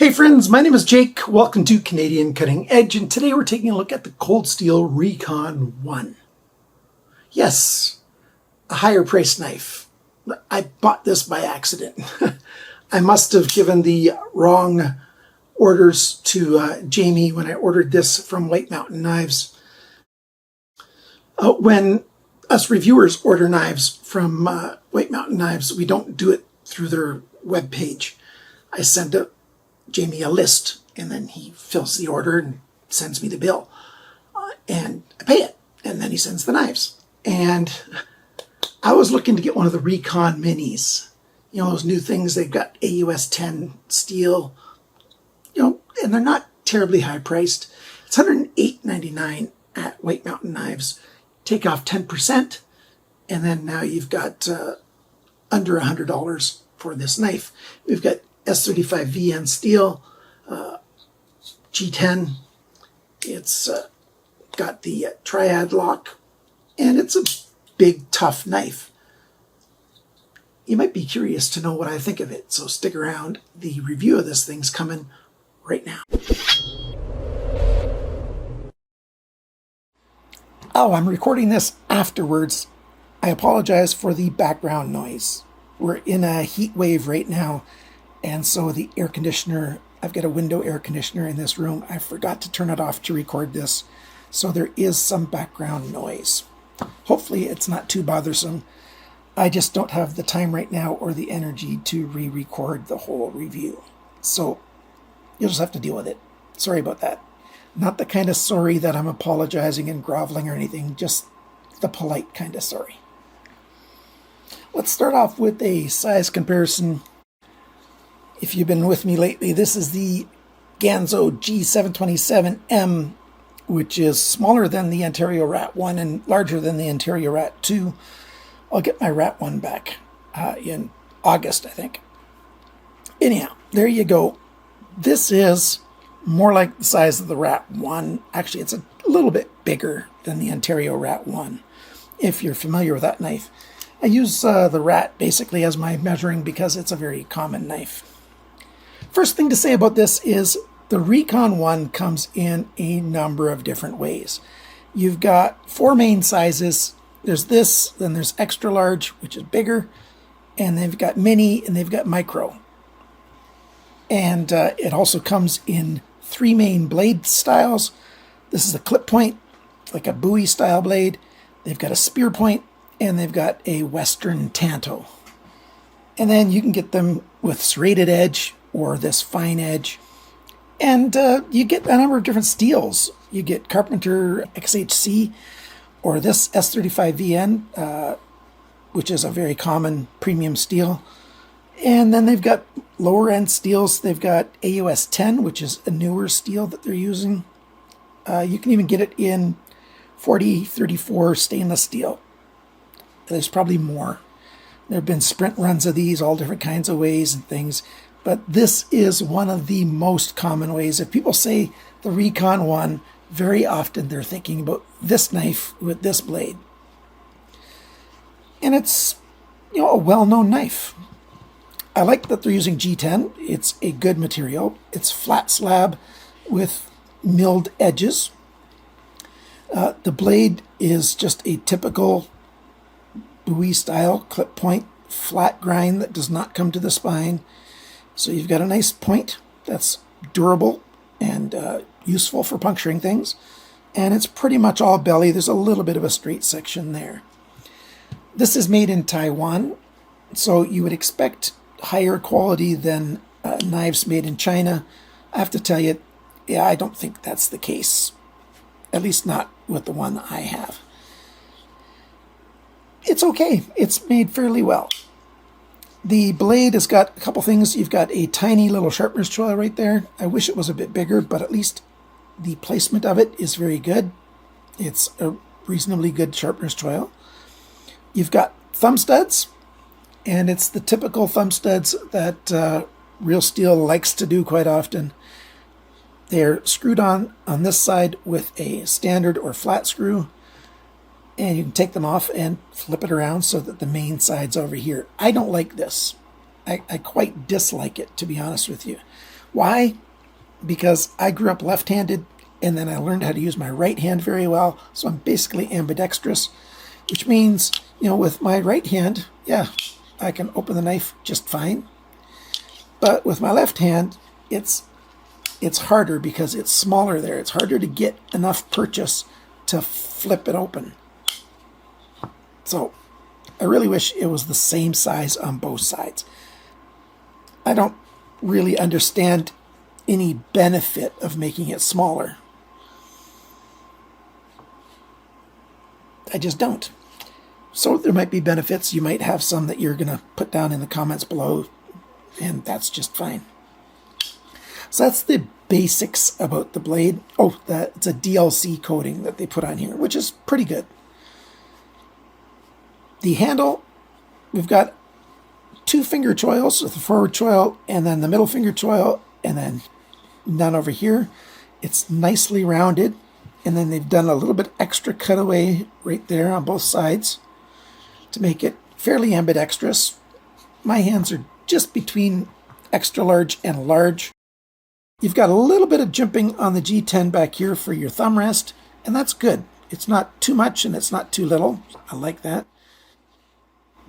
Hey friends, my name is Jake. Welcome to Canadian Cutting Edge, and today we're taking a look at the Cold Steel RECON 1. Yes, a higher priced knife. I bought this by accident. I must have given the wrong orders to Jamie when I ordered this from White Mountain Knives. When us reviewers order knives from White Mountain Knives, we don't do it through their webpage. I send Jamie a list, and then he fills the order and sends me the bill, and I pay it, and then he sends the knives. And I was looking to get one of the RECON minis, you know, those new things. They've got AUS 10 steel, you know, and they're not terribly high priced. It's $108.99 at White Mountain Knives. Take off 10%, and then now you've got under $100 for this knife. We've got S35 VN steel, G10. It's got the triad lock, and it's a big, tough knife. You might be curious to know what I think of it, so stick around. The review of this thing's coming right now. Oh, I'm recording this afterwards. I apologize for the background noise. We're in a heat wave right now. And so the air conditioner, I've got a window air conditioner in this room. I forgot to turn it off to record this. So there is some background noise. Hopefully it's not too bothersome. I just don't have the time right now or the energy to re-record the whole review. So you'll just have to deal with it. Sorry about that. Not the kind of sorry that I'm apologizing and groveling or anything, just the polite kind of sorry. Let's start off with a size comparison. If you've been with me lately, this is the Ganzo G727M, which is smaller than the Ontario Rat 1 and larger than the Ontario Rat 2. I'll get my Rat 1 back in August, I think. Anyhow, there you go. This is more like the size of the Rat 1. Actually, it's a little bit bigger than the Ontario Rat 1, if you're familiar with that knife. I use the Rat basically as my measuring because it's a very common knife. First thing to say about this is the RECON 1 comes in a number of different ways. You've got 4 main sizes. There's this, then there's extra large, which is bigger, and they've got mini, and they've got micro. And it also comes in 3 main blade styles. This is a clip point, like a Bowie style blade. They've got a spear point, and they've got a Western Tanto. And then you can get them with serrated edge or this fine edge. And you get a number of different steels. You get Carpenter XHC or this S35 VN, which is a very common premium steel. And then they've got lower end steels. They've got AUS 10, which is a newer steel that they're using. You can even get it in 4034 stainless steel. There's probably more. There have been sprint runs of these, all different kinds of ways and things. But this is one of the most common ways. If people say the RECON 1, very often they're thinking about this knife with this blade. And it's, you know, a well-known knife. I like that they're using G10. It's a good material. It's flat slab with milled edges. The blade is just a typical Bowie style clip point, flat grind that does not come to the spine. So you've got a nice point that's durable and useful for puncturing things. And it's pretty much all belly. There's a little bit of a straight section there. This is made in Taiwan, so you would expect higher quality than knives made in China. I have to tell you, yeah, I don't think that's the case. At least not with the one I have. It's okay. It's made fairly well. The blade has got a couple things. You've got a tiny little sharpener's choil right there. I wish it was a bit bigger, but at least the placement of it is very good. It's a reasonably good sharpener's choil. You've got thumb studs, and it's the typical thumb studs that Real Steel likes to do quite often. They're screwed on this side with a standard or flat screw, and you can take them off and flip it around so that the main side's over here. I don't like this. I quite dislike it, to be honest with you. Why? Because I grew up left-handed, and then I learned how to use my right hand very well, so I'm basically ambidextrous, which means, you know, with my right hand, yeah, I can open the knife just fine. But with my left hand, it's harder because it's smaller there. It's harder to get enough purchase to flip it open. So I really wish it was the same size on both sides. I don't really understand any benefit of making it smaller. I just don't. So there might be benefits. You might have some that you're going to put down in the comments below, and that's just fine. So that's the basics about the blade. Oh, it's a DLC coating that they put on here, which is pretty good. The handle, we've got 2 finger choils with the forward choil and then the middle finger choil, and then none over here. It's nicely rounded, and then they've done a little bit extra cutaway right there on both sides to make it fairly ambidextrous. My hands are just between extra large and large. You've got a little bit of jimping on the G10 back here for your thumb rest, and that's good. It's not too much and it's not too little. I like that.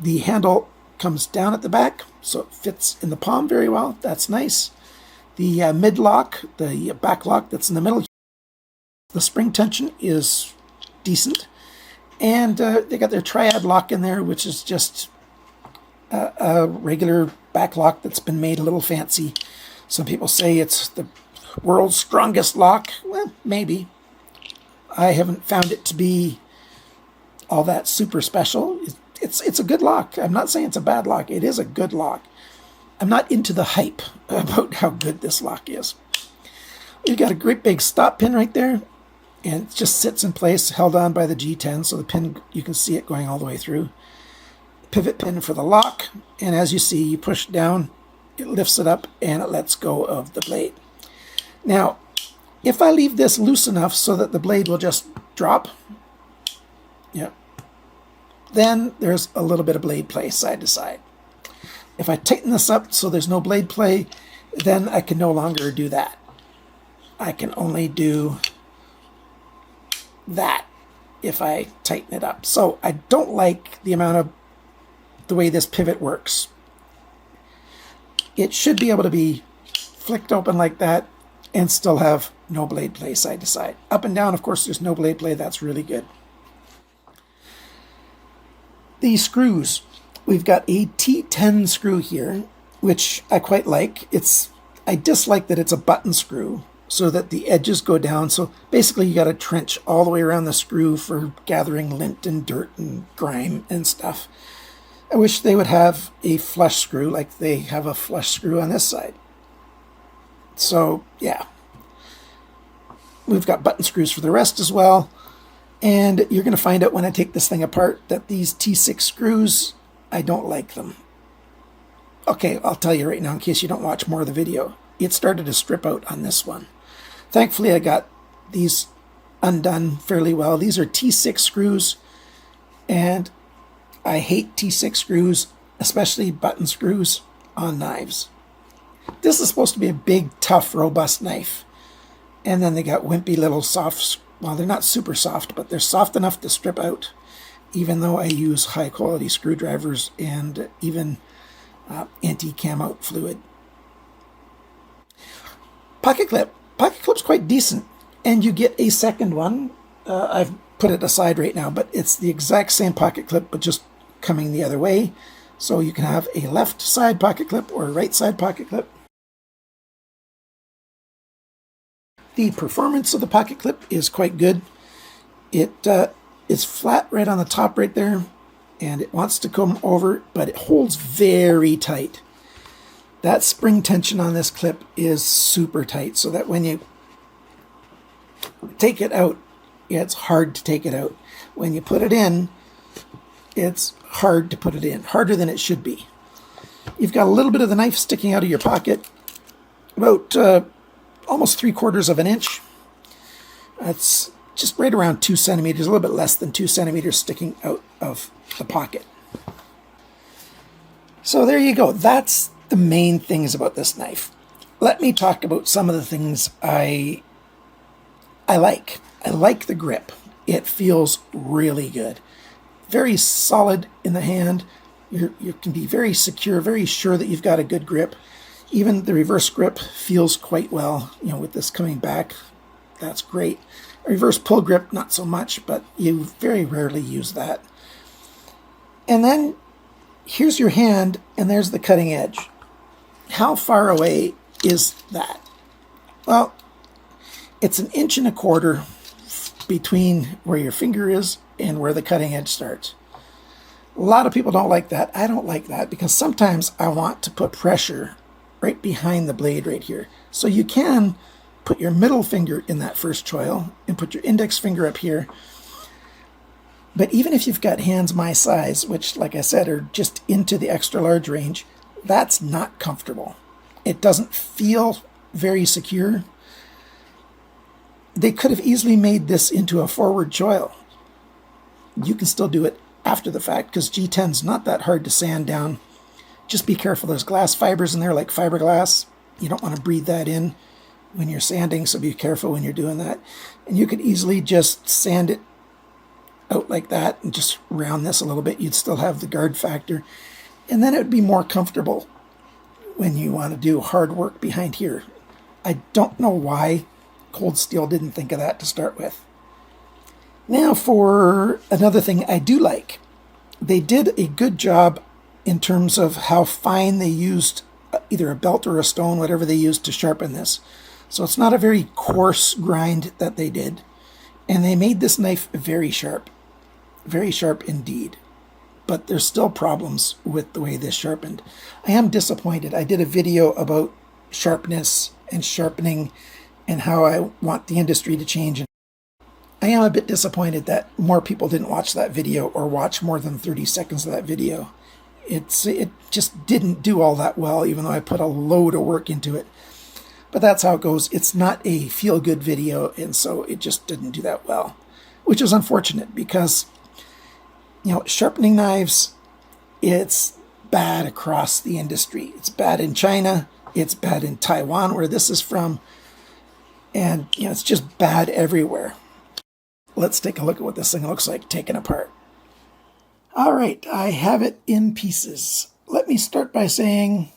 The handle comes down at the back, so it fits in the palm very well. That's nice. The mid lock, the back lock that's in the middle, the spring tension is decent. And they got their triad lock in there, which is just a regular back lock that's been made a little fancy. Some people say it's the world's strongest lock. Well, maybe. I haven't found it to be all that super special. It's a good lock. I'm not saying it's a bad lock. It is a good lock. I'm not into the hype about how good this lock is. You've got a great big stop pin right there, and it just sits in place, held on by the G10, so the pin, you can see it going all the way through. Pivot pin for the lock, and as you see, you push down, it lifts it up, and it lets go of the blade. Now, if I leave this loose enough so that the blade will just drop, yeah, then there's a little bit of blade play side to side. If I tighten this up so there's no blade play, then I can no longer do that. I can only do that if I tighten it up. So I don't like the amount of the way this pivot works. It should be able to be flicked open like that and still have no blade play side to side. Up and down, of course, there's no blade play. That's really good. The screws. We've got a T10 screw here, which I quite like. I dislike that it's a button screw so that the edges go down. So basically you got to trench all the way around the screw for gathering lint and dirt and grime and stuff. I wish they would have a flush screw like they have a flush screw on this side. So yeah, we've got button screws for the rest as well. And you're going to find out when I take this thing apart that these T6 screws, I don't like them. Okay, I'll tell you right now in case you don't watch more of the video. It started to strip out on this one. Thankfully, I got these undone fairly well. These are T6 screws, and I hate T6 screws, especially button screws on knives. This is supposed to be a big, tough, robust knife. And then they got wimpy little soft, well, they're not super soft, but they're soft enough to strip out, even though I use high-quality screwdrivers and even anti-cam out fluid. Pocket clip. Pocket clip's quite decent, and you get a second one. I've put it aside right now, but it's the exact same pocket clip, but just coming the other way. So you can have a left side pocket clip or a right side pocket clip. The performance of the pocket clip is quite good. It is flat right on the top right there, and it wants to come over, but it holds very tight. That spring tension on this clip is super tight, so that when you take it out, it's hard to take it out. When you put it in, it's hard to put it in, harder than it should be. You've got a little bit of the knife sticking out of your pocket, about almost 3/4 of an inch. That's just right around 2 centimeters, a little bit less than 2 centimeters sticking out of the pocket. So there you go. That's the main things about this knife. let me talk about some of the things I like. I like the grip. It feels really good. Very solid in the hand. You can be very secure, very sure that you've got a good grip. Even the reverse grip feels quite well, with this coming back. That's great. A reverse pull grip, not so much, but you very rarely use that. And then here's your hand, and there's the cutting edge. How far away is that? Well, it's 1.25 inches between where your finger is and where the cutting edge starts. A lot of people don't like that. I don't like that because sometimes I want to put pressure right behind the blade right here. So you can put your middle finger in that first choil and put your index finger up here. But even if you've got hands my size, which like I said are just into the extra large range, that's not comfortable. It doesn't feel very secure. They could have easily made this into a forward choil. You can still do it after the fact because G10's not that hard to sand down. Just be careful. There's glass fibers in there like fiberglass. You don't want to breathe that in when you're sanding, so be careful when you're doing that. And you could easily just sand it out like that and just round this a little bit. You'd still have the guard factor. And then it would be more comfortable when you want to do hard work behind here. I don't know why Cold Steel didn't think of that to start with. Now for another thing I do like. They did a good job in terms of how fine they used either a belt or a stone, whatever they used to sharpen this. So it's not a very coarse grind that they did. And they made this knife very sharp indeed. But there's still problems with the way this sharpened. I am disappointed. I did a video about sharpness and sharpening and how I want the industry to change. I am a bit disappointed that more people didn't watch that video or watch more than 30 seconds of that video. It just didn't do all that well, even though I put a load of work into it. But that's how it goes. It's not a feel-good video, and so it just didn't do that well, which is unfortunate because, sharpening knives, it's bad across the industry. It's bad in China. It's bad in Taiwan, where this is from. And, it's just bad everywhere. Let's take a look at what this thing looks like taken apart. All right, I have it in pieces. Let me start by saying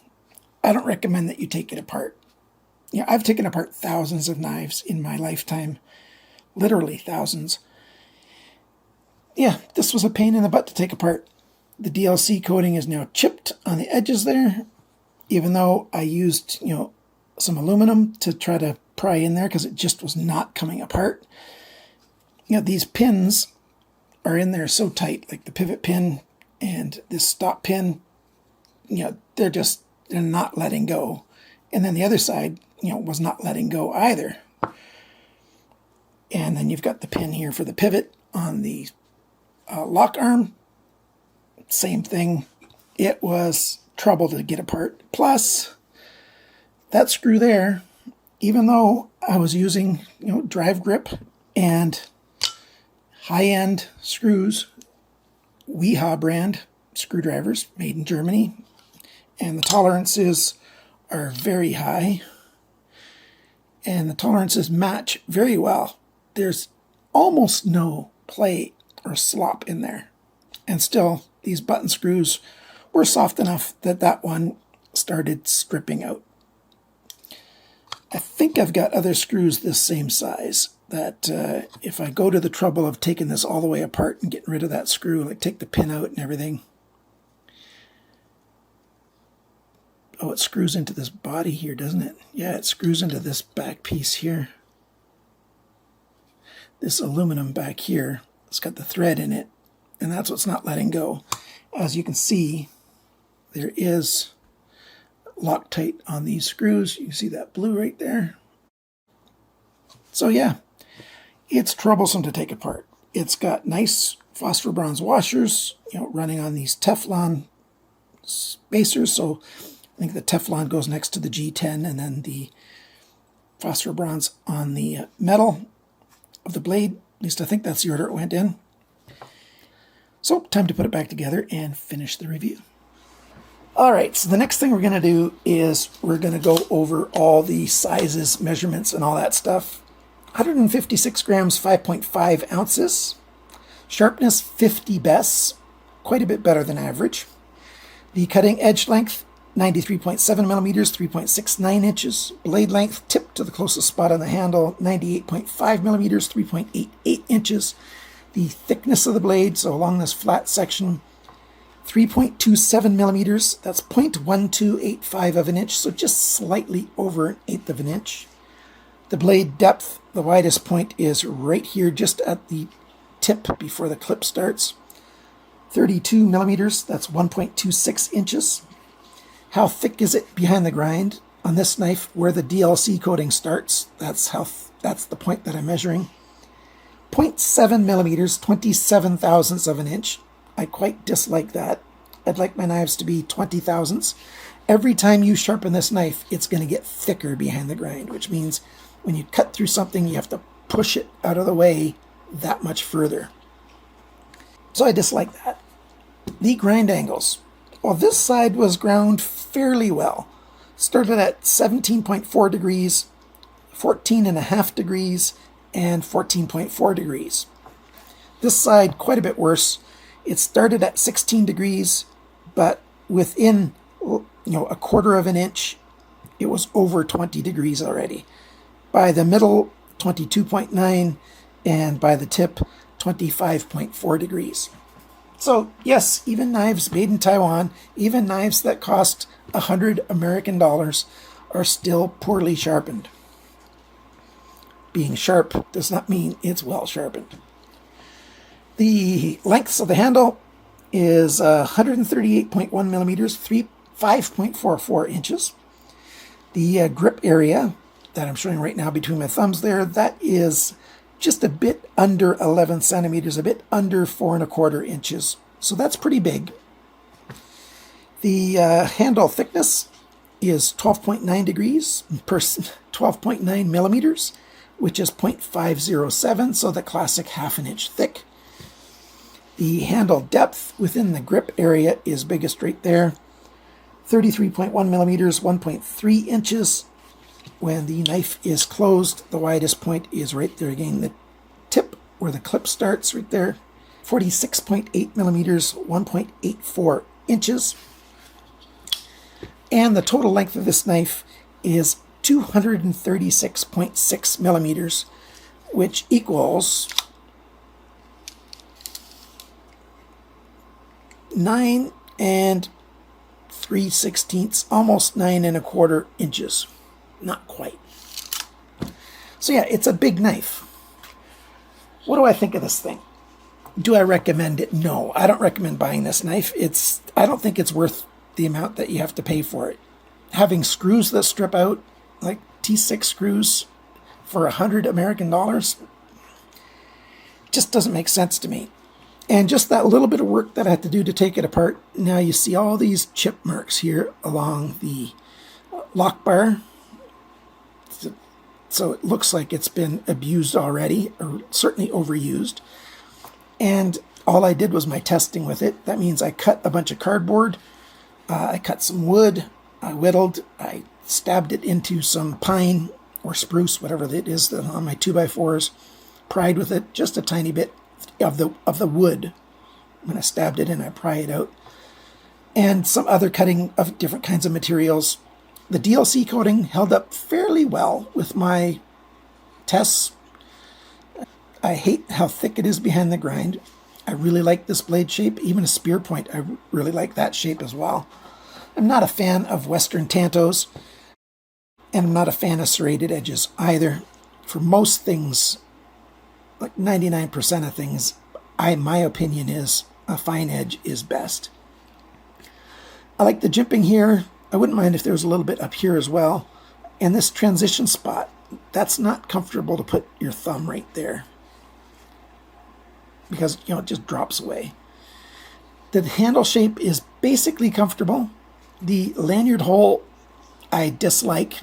I don't recommend that you take it apart. I've taken apart thousands of knives in my lifetime, literally thousands. Yeah, this was a pain in the butt to take apart. The DLC coating is now chipped on the edges there, even though I used, some aluminum to try to pry in there because it just was not coming apart. These pins are in there so tight, like the pivot pin and this stop pin, they're not letting go. And then the other side, was not letting go either. And then you've got the pin here for the pivot on the lock arm. Same thing. It was trouble to get apart. Plus, that screw there, even though I was using, drive grip and high-end screws, WEHA brand screwdrivers made in Germany, and the tolerances are very high, and the tolerances match very well. There's almost no play or slop in there, and still these button screws were soft enough that that one started stripping out. I think I've got other screws this same size that if I go to the trouble of taking this all the way apart and getting rid of that screw, like take the pin out and everything. Oh, it screws into this body here, doesn't it? Yeah, it screws into this back piece here. This aluminum back here, it's got the thread in it, and that's what's not letting go. As you can see, there is Loctite on these screws. You can see that blue right there. So yeah, it's troublesome to take apart. It's got nice phosphor bronze washers, running on these Teflon spacers. So I think the Teflon goes next to the G10, and then the phosphor bronze on the metal of the blade. At least I think that's the order it went in. So time to put it back together and finish the review. All right, so the next thing we're going to do is we're going to go over all the sizes, measurements, and all that stuff. 156 grams, 5.5 ounces. Sharpness, 50 bess, quite a bit better than average. The cutting edge length, 93.7 millimeters, 3.69 inches. Blade length, tip to the closest spot on the handle, 98.5 millimeters, 3.88 inches. The thickness of the blade, so along this flat section, 3.27 millimeters, that's 0.1285 of an inch, so just slightly over an eighth of an inch. The blade depth, the widest point is right here, just at the tip before the clip starts. 32 millimeters, that's 1.26 inches. How thick is it behind the grind? On this knife, where the DLC coating starts, that's the point that I'm measuring. 0.7 millimeters, 27 thousandths of an inch. I quite dislike that. I'd like my knives to be 20 thousandths. Every time you sharpen this knife, it's going to get thicker behind the grind, which means when you cut through something, you have to push it out of the way that much further. So I dislike that. The grind angles. Well, this side was ground fairly well. Started at 17.4 degrees, 14.5 degrees, and 14.4 degrees. This side, quite a bit worse. It started at 16 degrees, but within a quarter of an inch, it was over 20 degrees already. By the middle, 22.9, and by the tip, 25.4 degrees. So yes, even knives made in Taiwan, even knives that cost $100 American are still poorly sharpened. Being sharp does not mean it's well sharpened. The lengths of the handle is 138.1 millimeters, 5.44 inches. The grip area that I'm showing right now between my thumbs there, that is just a bit under 11 centimeters, a bit under 4.25 inches. So that's pretty big. The handle thickness is 12.9 degrees per 12.9 millimeters, which is 0.507, so the classic half an inch thick. The handle depth within the grip area is biggest right there, 33.1 millimeters, 1.3 inches. When the knife is closed, the widest point is right there again, the tip where the clip starts right there, 46.8 millimeters, 1.84 inches. And the total length of this knife is 236.6 millimeters, which equals 9 3/16, almost 9.25 inches. Not quite. So yeah, it's a big knife. What do I think of this thing? Do I recommend it? No, I don't recommend buying this knife. I don't think it's worth the amount that you have to pay for it. Having screws that strip out, like T6 screws, for $100 American, just doesn't make sense to me. And just that little bit of work that I had to do to take it apart, now you see all these chip marks here along the lock bar. So it looks like it's been abused already, or certainly overused. And all I did was my testing with it. That means I cut a bunch of cardboard, I cut some wood, I whittled, I stabbed it into some pine or spruce, whatever it is, on my 2x4s, pried with it just a tiny bit of the wood. When I stabbed it in, I pry it out. And some other cutting of different kinds of materials. The DLC coating held up fairly well with my tests. I hate how thick it is behind the grind. I really like this blade shape. Even a spear point, I really like that shape as well. I'm not a fan of Western tantos, and I'm not a fan of serrated edges either. For most things, like 99% of things, my opinion is a fine edge is best. I like the jimping here. I wouldn't mind if there was a little bit up here as well. And this transition spot, that's not comfortable to put your thumb right there, because it just drops away. The handle shape is basically comfortable. The lanyard hole I dislike.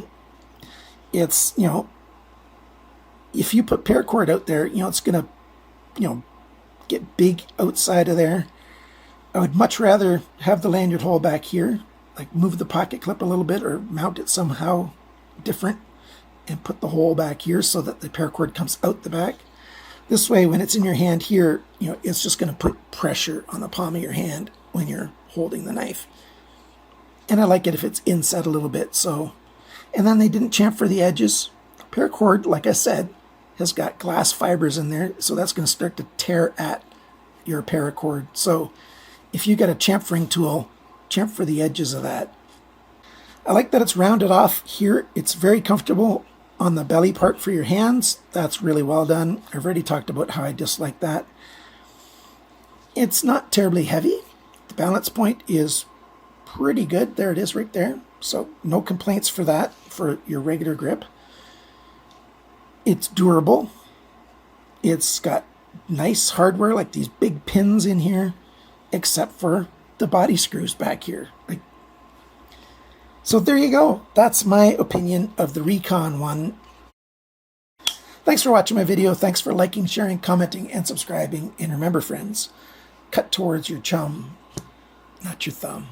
It's, if you put paracord out there, it's going to, get big outside of there. I would much rather have the lanyard hole back here, like move the pocket clip a little bit or mount it somehow different and put the hole back here so that the paracord comes out the back. This way, when it's in your hand here, it's just going to put pressure on the palm of your hand when you're holding the knife. And I like it if it's inset a little bit. So, and then they didn't chamfer the edges. Paracord, like I said, has got glass fibers in there, so that's going to start to tear at your paracord. So if you got a chamfering tool, chamfer the edges of that. I like that it's rounded off here. It's very comfortable on the belly part for your hands. That's really well done. I've already talked about how I dislike that. It's not terribly heavy. The balance point is pretty good. There it is right there. So no complaints for that, for your regular grip. It's durable. It's got nice hardware, like these big pins in here, except for the body screws back here. So there you go. That's my opinion of the RECON one. Thanks for watching my video. Thanks for liking, sharing, commenting, and subscribing. And remember, friends, cut towards your chum, not your thumb.